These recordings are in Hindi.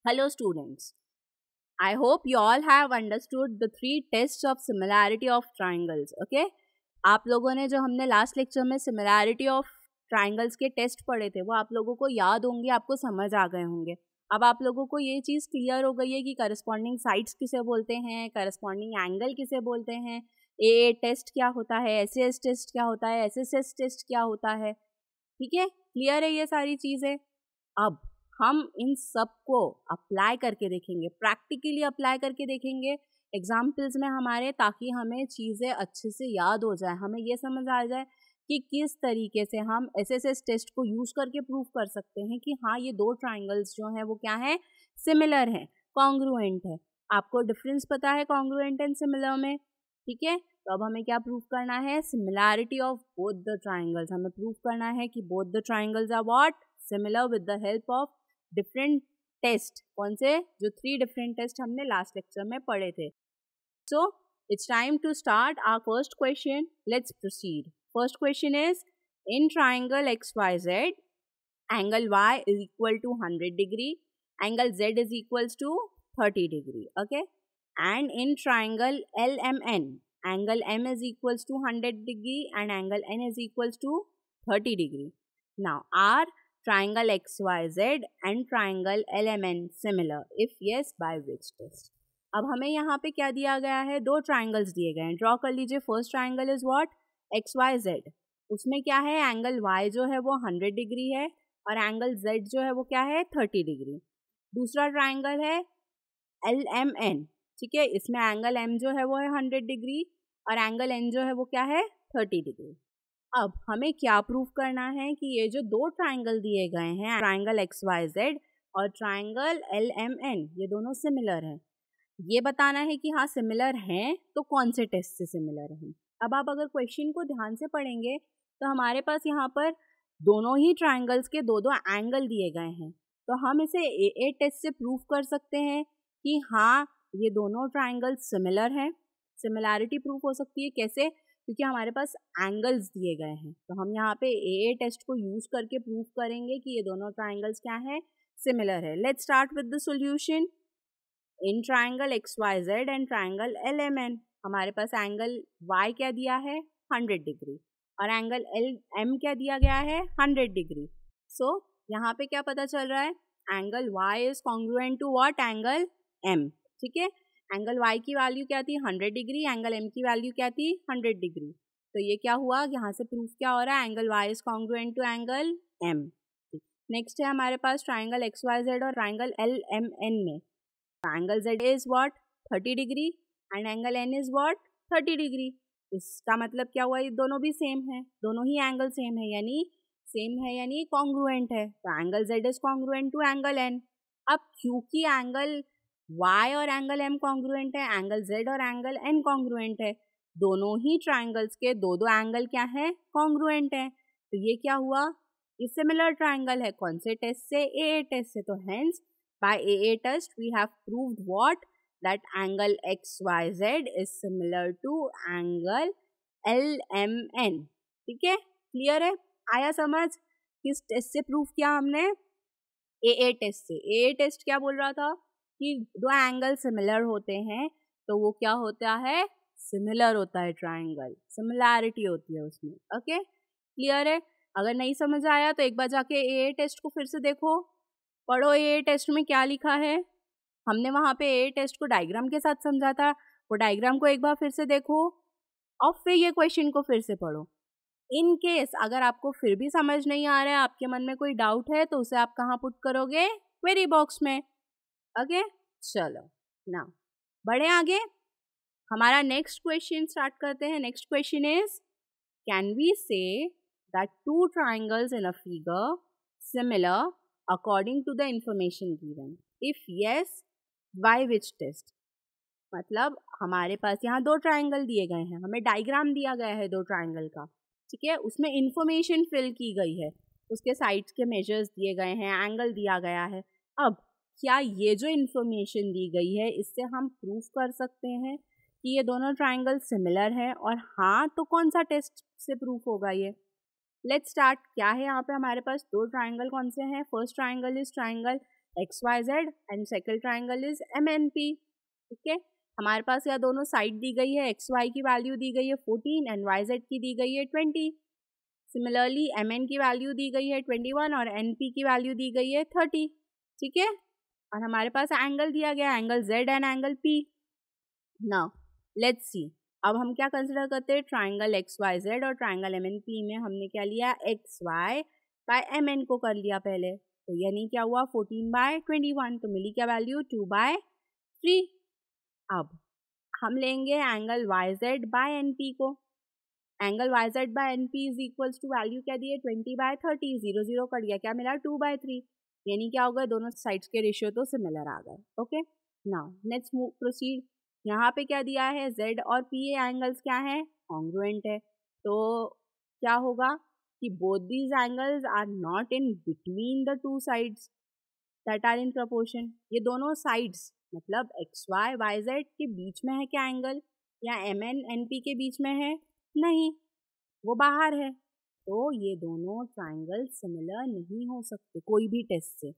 Hello students, I hope you all have understood the three tests of similarity of triangles. Okay? आप लोगों ने जो हमने लास्ट लेक्चर में सिमिलैरिटी ऑफ ट्राइंगल्स के टेस्ट पढ़े थे वो आप लोगों को याद होंगे, आपको समझ आ गए होंगे. अब आप लोगों को ये चीज़ क्लियर हो गई है कि करस्पॉन्डिंग साइड्स किसे बोलते हैं, करस्पॉन्डिंग एंगल किसे बोलते हैं, ए टेस्ट क्या होता है, एस टेस्ट क्या होता है, एस टेस्ट क्या होता है. ठीक है, क्लियर है ये सारी चीज़ें. अब हम इन सब को अप्लाई करके देखेंगे, प्रैक्टिकली अप्लाई करके देखेंगे एग्जाम्पल्स में हमारे, ताकि हमें चीज़ें अच्छे से याद हो जाए, हमें ये समझ आ जाए कि किस तरीके से हम एस टेस्ट को यूज़ करके प्रूव कर सकते हैं कि हाँ ये दो ट्राइंगल्स जो हैं वो क्या है, सिमिलर हैं, कॉन्ग्रुएंट है. आपको डिफरेंस पता है कॉन्ग्रुएंट एंड सिमिलर में. ठीक है, तो अब हमें क्या प्रूव करना है, similarity of both the triangles. हमें प्रूव करना है कि both the triangles are what, similar with the help of different test. कौन से, जो 3 डिफरेंट टेस्ट हमने लास्ट लेक्चर में पढ़े थे. So it's time to start our first question. Let's proceed. First question is, in triangle XYZ angle Y is equal to 100 degree, angle Z is equals to 30 degree. Okay, and in triangle LMN angle M is equals to 100 degree and angle N is equals to 30 degree. Now are triangle XYZ and triangle LMN similar? If yes, by which test? अब हमें यहाँ पे क्या दिया गया है, दो ट्राइंगल्स दिए गए हैं. ड्रॉ कर लीजिए. First triangle is what, XYZ. उसमें क्या है, एंगल Y जो है वो 100 डिग्री है और एंगल Z जो है वो क्या है, 30 डिग्री. दूसरा ट्राइंगल है LMN. ठीक है, इसमें एंगल M जो है वो है 100 डिग्री और एंगल N जो है वो क्या है, 30 डिग्री. अब हमें क्या प्रूव करना है कि ये जो दो ट्राइंगल दिए गए हैं, ट्राइंगल XYZ और ट्राइंगल LMN, ये दोनों सिमिलर हैं. ये बताना है कि हाँ सिमिलर हैं, तो कौन से टेस्ट से सिमिलर हैं. अब आप अगर क्वेश्चन को ध्यान से पढ़ेंगे तो हमारे पास यहाँ पर दोनों ही ट्राइंगल्स के दो एंगल दिए गए हैं, तो हम इसे AA टेस्ट से प्रूव कर सकते हैं कि हाँ ये दोनों ट्राइंगल्स सिमिलर हैं. सिमिलैरिटी प्रूफ हो सकती है कैसे, क्योंकि हमारे पास एंगल्स दिए गए हैं. तो हम यहाँ पे AA टेस्ट को यूज़ करके प्रूव करेंगे कि ये दोनों ट्राइंगल्स क्या हैं, सिमिलर है. Let's start with the solution. In triangle XYZ and triangle LMN हमारे पास एंगल Y क्या दिया है, 100 डिग्री और एंगल LM क्या दिया गया है, 100 डिग्री. सो यहाँ पे क्या पता चल रहा है, angle Y is congruent to what, angle M. ठीक है, एंगल Y की वैल्यू क्या थी, 100 डिग्री, एंगल M की वैल्यू क्या थी, 100 डिग्री. तो ये क्या हुआ, यहाँ से प्रूफ क्या हो रहा है, angle Y is congruent to angle M. Next है हमारे पास ट्राइंगल XYZ और ट्राइंगल LMN में triangle Z is what, 30 degree and angle N is what, 30 degree. इसका मतलब क्या हुआ, ये दोनों भी सेम है, दोनों ही एंगल सेम है, यानी कॉन्ग्रुएंट है. तो angle Z is congruent to angle N. अब क्योंकि एंगल Y और एंगल M कॉन्ग्रुएंट है, एंगल Z और एंगल N कॉन्ग्रुएंट है, दोनों ही ट्राइंगल्स के दो एंगल क्या है, कॉन्ग्रुएंट है. तो ये क्या हुआ, ये सिमिलर ट्राइंगल है. कौन से टेस्ट से, AA टेस्ट से. तो hence by AA test we have proved what, that angle XYZ is similar to angle LMN. ठीक है, क्लियर है, आया समझ. किस टेस्ट से प्रूव किया हमने, AA टेस्ट से. AA टेस्ट क्या बोल रहा था कि दो एंगल सिमिलर होते हैं तो वो क्या होता है, सिमिलर होता है ट्राइंगल, सिमिलैरिटी होती है उसमें. ओके, क्लियर है. अगर नहीं समझ आया तो एक बार जाके AA टेस्ट को फिर से देखो, पढ़ो AA टेस्ट में क्या लिखा है. हमने वहाँ पे AA टेस्ट को डायग्राम के साथ समझा था, वो डायग्राम को एक बार फिर से देखो और फिर ये क्वेश्चन को फिर से पढ़ो. इन केस अगर आपको फिर भी समझ नहीं आ रहा है, आपके मन में कोई डाउट है, तो उसे आप कहाँ पुट करोगे, क्वेरी बॉक्स में. ओके, चलो ना बढ़े आगे. हमारा नेक्स्ट क्वेश्चन स्टार्ट करते हैं. Next question is, can we say that two triangles in a figure similar according to the information given? If yes, by which test. मतलब हमारे पास यहाँ दो ट्राइंगल दिए गए हैं, हमें डायग्राम दिया गया है दो ट्राइंगल का. ठीक है, उसमें इंफॉर्मेशन फिल की गई है, उसके साइड्स के मेजर्स दिए गए हैं, एंगल दिया गया है. अब क्या ये जो इन्फॉर्मेशन दी गई है इससे हम प्रूव कर सकते हैं कि ये दोनों ट्राइंगल सिमिलर है, और हाँ तो कौन सा टेस्ट से प्रूफ होगा ये. Let's start. क्या है यहाँ पे हमारे पास दो ट्राइंगल, कौन से हैं, first triangle is triangle XYZ and second triangle is MNP। ठीक है, हमारे पास यह दोनों साइड दी गई है, XY की वैल्यू दी गई है 14 एंड YZ की दी गई है 20। सिमिलरली MN की वैल्यू दी गई है 21 और NP की वैल्यू दी गई है 30। ठीक है, और हमारे पास एंगल दिया गया, angle Z and angle P। Now let's see, अब हम क्या कंसिडर करते हैं, ट्राइंगल XYZ और ट्राइंगल MNP में हमने क्या लिया, XY बाय MN को कर लिया पहले, तो यानी क्या हुआ 14/21, तो मिली क्या वैल्यू 2/3। अब हम लेंगे एंगल YZ बाय NP को, angle YZ by NP is equals to value क्या दी है 20/30, 0 0 कट गया, क्या मिला 2/3, यानी क्या हो गया दोनों साइड्स के रेशियो तो सिमिलर आ गए। Okay, now let's move proceed. यहाँ पे क्या दिया है, Z और PA एंगल्स क्या है, कॉन्ग्रुएंट है, तो क्या होगा कि both these angles are not in between the two sides that are in proportion. ये दोनों साइड्स मतलब XY YZ के बीच में है क्या एंगल, या MN NP के बीच में है, नहीं, वो बाहर है, तो ये दोनों ट्राइंगल सिमिलर नहीं हो सकते कोई भी टेस्ट से।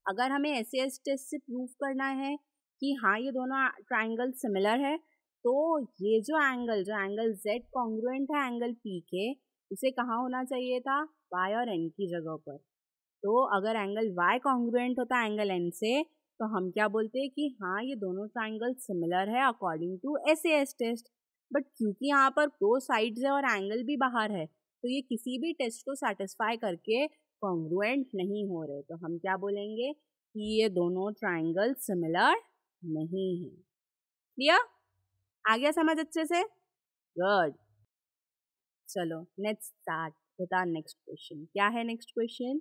अगर हमें SAS टेस्ट से प्रूव करना है कि हाँ ये दोनों ट्राइंगल सिमिलर है, तो ये जो एंगल Z कॉन्ग्रुएंट है एंगल P के, उसे कहाँ होना चाहिए था, Y और N की जगह पर। तो अगर एंगल Y कॉन्ग्रुएंट होता एंगल N से, तो हम क्या बोलते हैं कि हाँ ये दोनों ट्राइंगल सिमिलर है according to SAS test. But क्योंकि यहाँ पर दो साइड्स है और एंगल भी बाहर है, तो ये किसी भी टेस्ट को सेटिस्फाई करके कॉन्ग्रुएंट नहीं हो रहे, तो हम क्या बोलेंगे कि ये दोनों ट्राइंगल सिमिलर नहीं है। क्लियर, आ गया समझ अच्छे से, गुड। चलो next start with our next question. क्या है next question,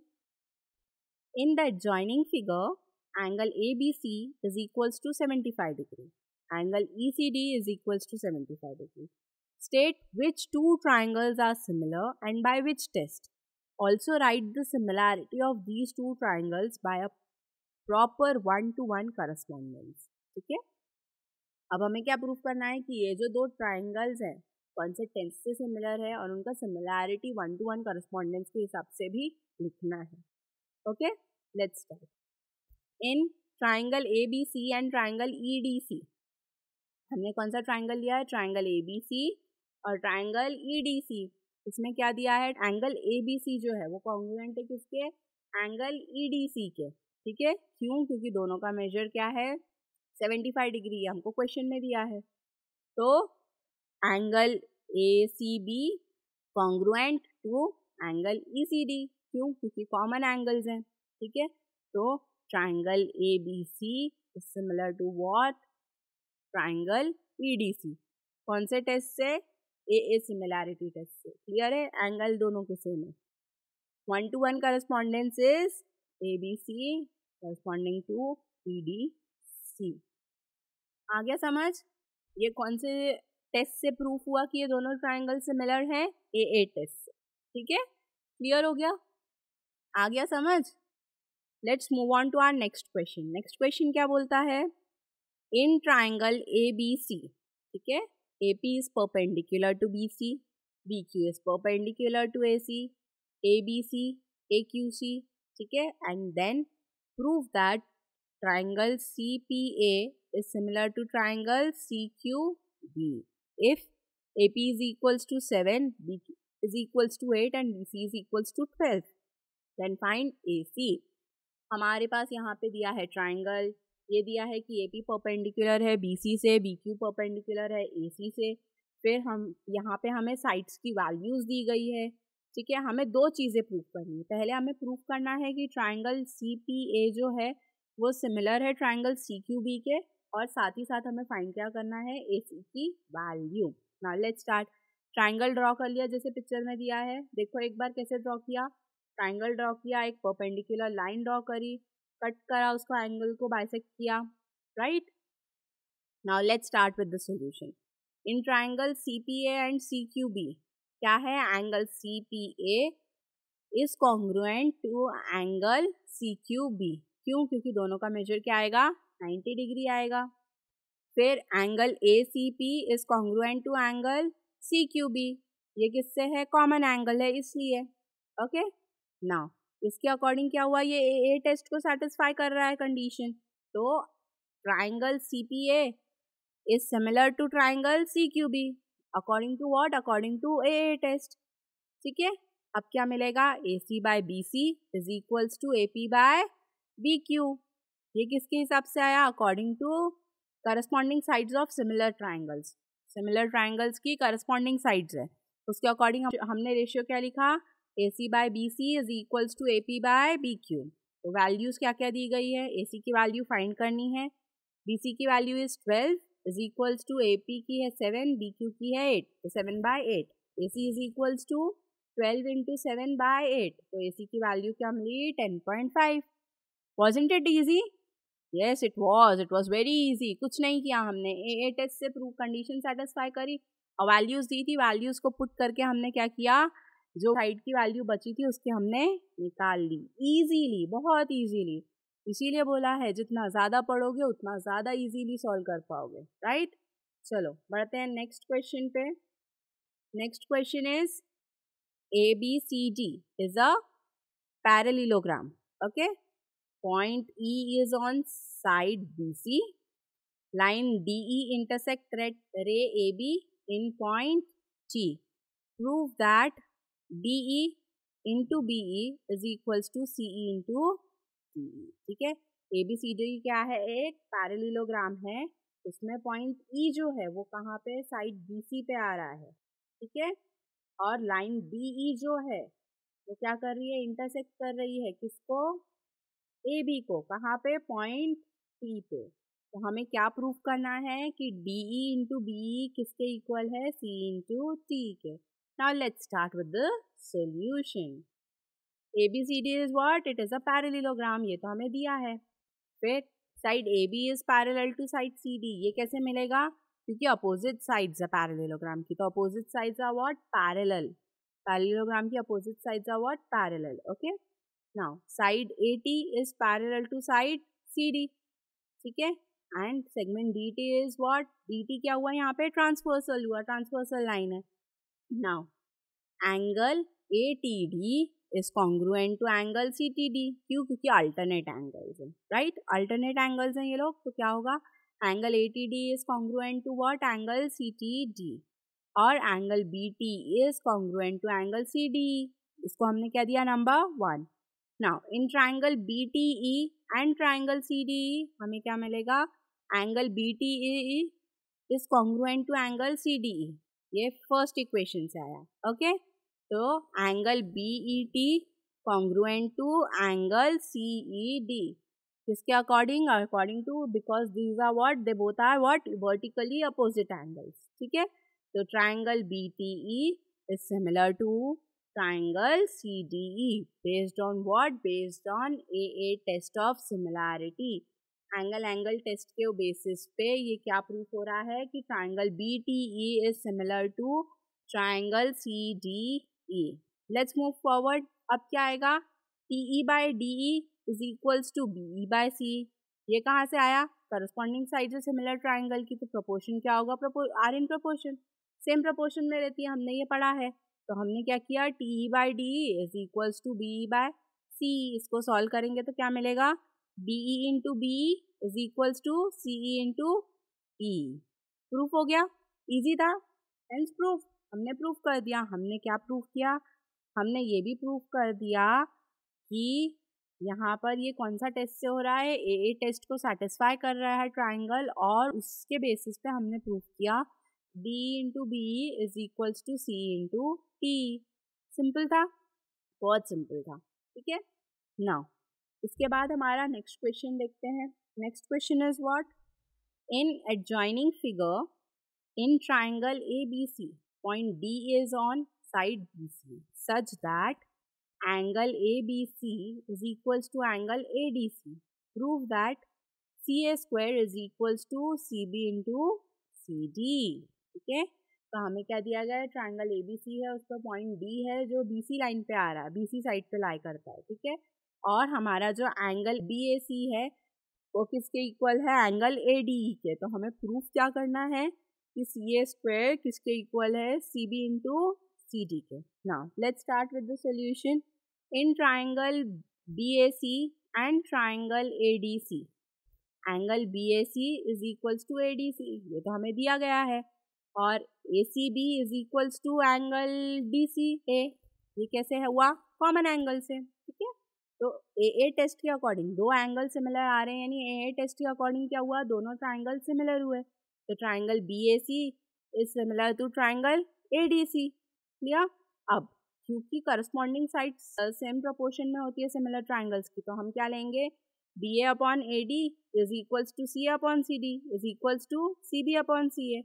in the adjoining figure angle ABC is equals to 75 degree, angle ECD is equals to 75 degree. State which two triangles are similar and by which test. Also write the similarity of these two triangles by a proper one-to-one correspondence. ठीक है, अब हमें क्या प्रूफ करना है कि ये जो दो ट्राइंगल्स हैं कौन से टेंस से सिमिलर है और उनका सिमिलैरिटी 1-to-1 करस्पॉन्डेंस के हिसाब से भी लिखना है। Okay, let's start. In triangle ABC and triangle EDC, हमने कौन सा ट्राइंगल लिया है, ट्राइंगल ABC और ट्राइंगल EDC। इसमें क्या दिया है, एंगल ABC जो है वो कॉन्ग्रुएंट है किसके, एंगल EDC के। ठीक है, क्यों, क्योंकि दोनों का मेजर क्या है 75 डिग्री, हमको क्वेश्चन में दिया है। तो angle ACB congruent to angle ECD, क्यों, क्योंकि कॉमन एंगल्स हैं। ठीक है, तो triangle ABC is similar to what, triangle EDC। कौन से टेस्ट से, AA सिमिलैरिटी टेस्ट से। क्लियर है, एंगल दोनों के सेम है। 1-to-1 correspondence is ABC corresponding to EDC। आ गया समझ, ये कौन से टेस्ट से प्रूफ हुआ कि ये दोनों ट्राइंगल सिमिलर हैं, AA टेस्ट से। ठीक है, क्लियर हो गया, आ गया समझ। Let's move on to our next question. Next question क्या बोलता है, इन ट्राइंगल ABC, ठीक है, AP is perpendicular to BC, BQ is perpendicular to AC, ABC, AQC, ठीक है, and then prove that triangle CPA is similar to triangle CQB if AP is equals to 7, BQ is equals to 8 and BC is equals to 12, then find AC। हमारे पास यहाँ पे दिया है ट्राइंगल, ये दिया है कि AP परपेंडिकुलर है BC से, BQ परपेंडिकुलर है AC से, फिर हम यहाँ पे हमें साइड्स की वैल्यूज़ दी गई है। ठीक है, हमें दो चीज़ें प्रूफ करनी है। पहले हमें प्रूफ करना है कि ट्राइंगल CPA जो है वो सिमिलर है ट्राइंगल CQB के, और साथ ही साथ हमें फाइंड क्या करना है, AC की value. Now let's start. Triangle draw कर लिया जैसे पिक्चर में दिया है, देखो एक बार कैसे ड्रॉ किया, ट्राइंगल ड्रॉ किया, एक परपेंडिकुलर लाइन ड्रॉ करी, कट करा, उसको एंगल को बाइसेक्ट किया, right. Now let's start with the solution. In triangle CPA and CQB क्या है, angle CPA is congruent to angle CQB, क्यों, क्योंकि दोनों का मेजर क्या आएगा 90 डिग्री आएगा। फिर angle ACP is congruent to angle CQB, ये किससे है, कॉमन एंगल है इसलिए। ओके, नाउ इसके अकॉर्डिंग क्या हुआ, ये ए टेस्ट को सेटिस्फाई कर रहा है कंडीशन। तो triangle CPA is similar to triangle CQB according to what, according to A test. ठीक है, अब क्या मिलेगा, AC by BC is equals to AP by BQ। ये किसके हिसाब से आया, according to corresponding sides of similar triangles. Similar triangles की करस्पॉन्डिंग साइड्स है, उसके अकॉर्डिंग हमने रेशियो क्या लिखा, AC by BC is equals to AP by BQ। तो वैल्यूज क्या क्या दी गई है, AC की वैल्यू फाइंड करनी है, BC की value is 12 is equals to AP की है 7, BQ की है 8, तो 7 by 8। AC is equals to 12 into 7 by 8, तो AC की वैल्यू क्या मिली, 10.5। Wasn't it easy? Yes it was very easy. कुछ नहीं किया हमने, ए टेस्ट से प्रूव कंडीशन सेटिस्फाई करी और वैल्यूज दी थी, वैल्यूज को पुट करके हमने क्या किया, जो साइड की वैल्यू बची थी उसके हमने निकाल ली इजीली, बहुत इजीली। इसीलिए बोला है जितना ज़्यादा पढ़ोगे उतना ज़्यादा इजीली सॉल्व कर पाओगे, राइट। चलो बढ़ते हैं नेक्स्ट क्वेश्चन पे। Next question is ABCD is a parallelogram. Okay, point E is on side BC. Line DE intersect ray AB in point T. Prove that DE into BE is equals to CE into CE. ठीक है, ABCD क्या है, एक पैरेललोग्राम है, उसमें पॉइंट E जो है वो कहाँ पे, साइड BC पे आ रहा है। ठीक है, और लाइन DE जो है वो क्या कर रही है, इंटरसेक्ट कर रही है किसको, AB को, कहाँ पे, पॉइंट T पे। तो हमें क्या प्रूफ करना है कि DE इंटू BE किसके इक्वल है, C इंटू T के। Now let's start with the solution. ABCD is what, it is a parallelogram, ये तो हमें दिया है। फिर side AB is parallel to side CD, ये कैसे मिलेगा, क्योंकि अपोजिट साइड्स है पैरेललोग्राम की, तो opposite sides are what, parallel. Parallelogram की opposite sides are what, parallel. Okay, now side AT is parallel to side CD। ठीक है, and segment DT is what, DT क्या हुआ यहाँ पे, ट्रांसवर्सल हुआ, ट्रांसवर्सल लाइन है। Now angle ATD is congruent to angle CTD, क्यों, क्योंकि अल्टरनेट एंगल्स हैं, राइट, अल्टरनेट एंगल्स हैं ये लोग, तो क्या होगा, angle ATD is congruent to what, angle CTD, और angle BT is congruent to angle CDE। इसको हमने क्या दिया, number 1। Now in triangle BTE and triangle CDE हमें क्या मिलेगा, angle BTE is congruent to angle CDE, ये फर्स्ट इक्वेशन से आया। ओके, तो angle BET congruent to angle CED किसके according, according to, because these are what, they both are what, vertically opposite angles. ठीक है, तो triangle BTE is similar to triangle CDE based on what, based on AA test of similarity। Angle test के बेसिस पे ये क्या प्रूफ हो रहा है कि triangle BTE is similar to triangle CDE। Let's move forward, अब क्या आएगा, TE by DE is equals to BE by C। ये कहाँ से आया, करस्पॉन्डिंग साइड से सिमिलर ट्राइंगल की, तो प्रोपोर्शन क्या होगा, are in proportion, same proportion में रहती है, हमने ये पढ़ा है। तो हमने क्या किया, TE by DE is equals to BE by C। इसको सॉल्व करेंगे तो क्या मिलेगा, DE into BE is equals to CE into E। Proof हो गया, इजी था, हेंस प्रूफ, हमने प्रूफ कर दिया। हमने क्या प्रूफ किया, हमने ये भी प्रूफ कर दिया कि यहाँ पर ये कौन सा टेस्ट से हो रहा है, AA टेस्ट को सेटिस्फाई कर रहा है ट्राइंगल, और उसके बेसिस पे हमने प्रूफ किया D into BE is equals to C into T। Simple था, बहुत सिंपल था। ठीक है, नाउ इसके बाद हमारा नेक्स्ट क्वेश्चन देखते हैं। Next question is what, in adjoining figure in triangle ABC point D is on side BC such that angle ABC is equals to angle ADC. Prove that CA square is equals to CB into CD. ठीक है, तो हमें क्या दिया गया है, ट्राइंगल ABC है, उसका पॉइंट D है जो BC लाइन पे आ रहा है, BC साइड पे लाई करता है। ठीक है, और हमारा जो एंगल BAC है वो किसके इक्वल है, एंगल ADE के। तो हमें प्रूफ क्या करना है कि CA स्क्वायर किसके इक्वल है, CB इंटू CD के। Now let's start with the solution. In triangle BAC and triangle ADC, angle BAC is equals to ADC, ये तो हमें दिया गया है, और ACB is equals to angle DCA, ये कैसे है हुआ, कॉमन एंगल से, ठीक है। तो AA टेस्ट के अकॉर्डिंग दो एंगल सिमिलर आ रहे हैं, यानी AA टेस्ट के अकॉर्डिंग क्या हुआ, दोनों ट्राइंगल सिमिलर हुए, तो triangle BAC is similar to triangle ADC, clear. अब क्योंकि करस्पॉन्डिंग साइड्स सेम प्रोपोर्शन में होती है सिमिलर ट्राइंगल्स की, तो हम क्या लेंगे, BA upon AD is equals to CA upon CD is equals to CB upon CA।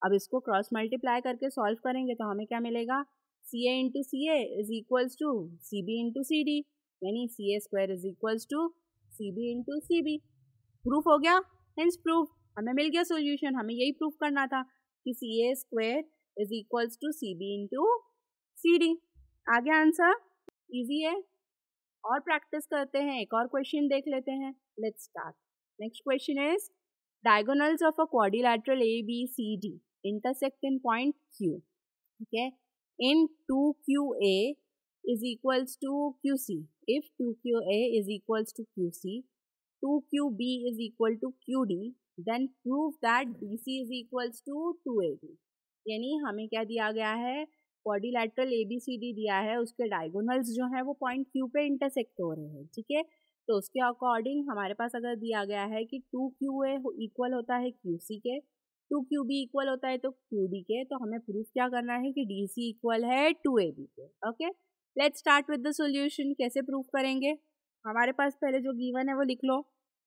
अब इसको क्रॉस मल्टीप्लाई करके सॉल्व करेंगे तो हमें क्या मिलेगा, CA into CA is equals to CB into CD, यानी CA square is equals to CB into CB। Proof हो गया, हेंस प्रूफ, हमें मिल गया सोल्यूशन। हमें यही प्रूफ करना था कि CA square is equals to CB into CD। आगे आंसर इजी है, और प्रैक्टिस करते हैं, एक और क्वेश्चन देख लेते हैं। Let's start. Next question is diagonals of a quadrilateral ABCD intersect in point Q, okay, in 2QA is equals to QC, if 2QA is equals to QC, 2QB is equal to QD, then prove that BC is equals to 2AB। यानी हमें क्या दिया गया है, क्वाड्रिलैटरल ABCD दिया है, उसके डायगोनल्स जो है वो पॉइंट Q पे इंटरसेक्ट हो रहे हैं, ठीक है। तो उसके अकॉर्डिंग हमारे पास अगर दिया गया है कि 2QA इक्वल होता है QC के, 2QB इक्वल होता है तो QD के, तो हमें प्रूफ क्या करना है कि DC इक्वल है 2AB के। Okay, let's start with the solution. कैसे प्रूफ करेंगे, हमारे पास पहले जो गिवन है वो लिख लो।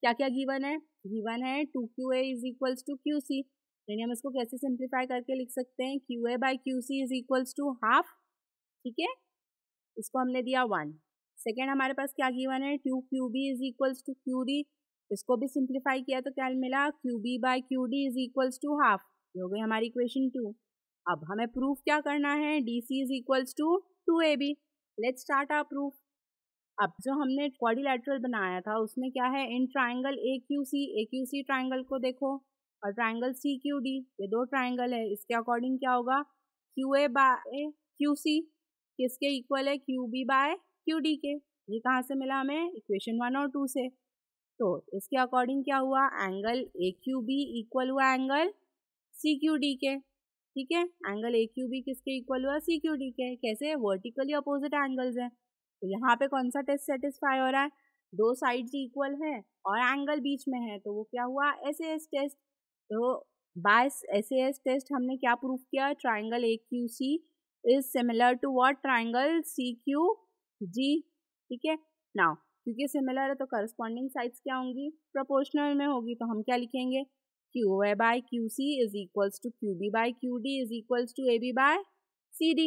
क्या क्या गिवन है, गिवन है 2QA is equals to QC, यानी हम इसको कैसे सिंप्लीफाई करके लिख सकते हैं, QA by QC is equals to half, ठीक है, इसको हमने दिया 1। सेकेंड हमारे पास क्या गिवन है, 2QB is equals to QD, इसको भी सिंप्लीफाई किया तो क्या मिला, QB by QD is equals to half, ये हो गई हमारी इक्वेशन 2। अब हमें प्रूफ क्या करना है, DC is equals to 2AB। Let's start our proof. अब जो हमने क्वाड्रिलैटरल बनाया था उसमें क्या है, इन ट्राइंगल AQC ट्राइंगल को देखो, और ट्राइंगल CQD, ये दो ट्राइंगल है, इसके अकॉर्डिंग क्या होगा, QA बाय QC किसके इक्वल है, QB बाय QD के। ये कहाँ से मिला हमें, इक्वेशन 1 और 2 से। तो इसके अकॉर्डिंग क्या हुआ, एंगल AQB इक्वल हुआ एंगल CQD के, ठीक है। एंगल AQB किसके इक्वल हुआ, CQD के। कैसे, वर्टिकली अपोजिट एंगल्स हैं, तो यहाँ पे कौन सा टेस्ट सेटिस्फाई हो रहा है, दो साइड्स इक्वल है और एंगल बीच में है, तो वो क्या हुआ, SAS टेस्ट। तो बाय SAS टेस्ट हमने क्या प्रूफ किया, triangle AQC is similar to what, triangle CQG, ठीक है। नाउ क्योंकि सिमिलर है तो करस्पॉन्डिंग साइड्स क्या होंगी, प्रोपोर्शनल में होगी, तो हम क्या लिखेंगे, QA by QC is equals to QB by QD is equals to AB by CD।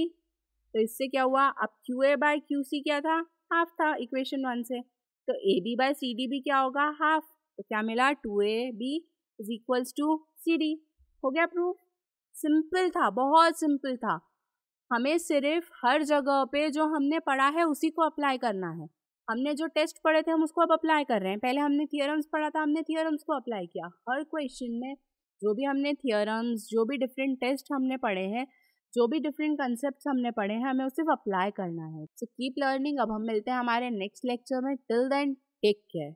तो इससे क्या हुआ, अब QA बाई QC क्या था, हाफ था इक्वेशन 1 से, तो AB बाई CD भी क्या होगा, हाफ, तो क्या मिला, 2AB is equals to CD। हो गया प्रूफ, सिंपल था, बहुत सिंपल था। हमें सिर्फ हर जगह पे जो हमने पढ़ा है उसी को अप्लाई करना है। हमने जो टेस्ट पढ़े थे हम उसको अब अप्लाई कर रहे हैं, पहले हमने थियरम्स पढ़ा था, हमने थियरम्स को अप्लाई किया। हर क्वेश्चन में जो भी हमने थियरम्स, जो भी डिफरेंट टेस्ट हमने पढ़े हैं, जो भी डिफरेंट कंसेप्ट हमने पढ़े हैं, हमें सिर्फ अप्लाई करना है। So keep learning. अब हम मिलते हैं हमारे नेक्स्ट लेक्चर में। Till then take care.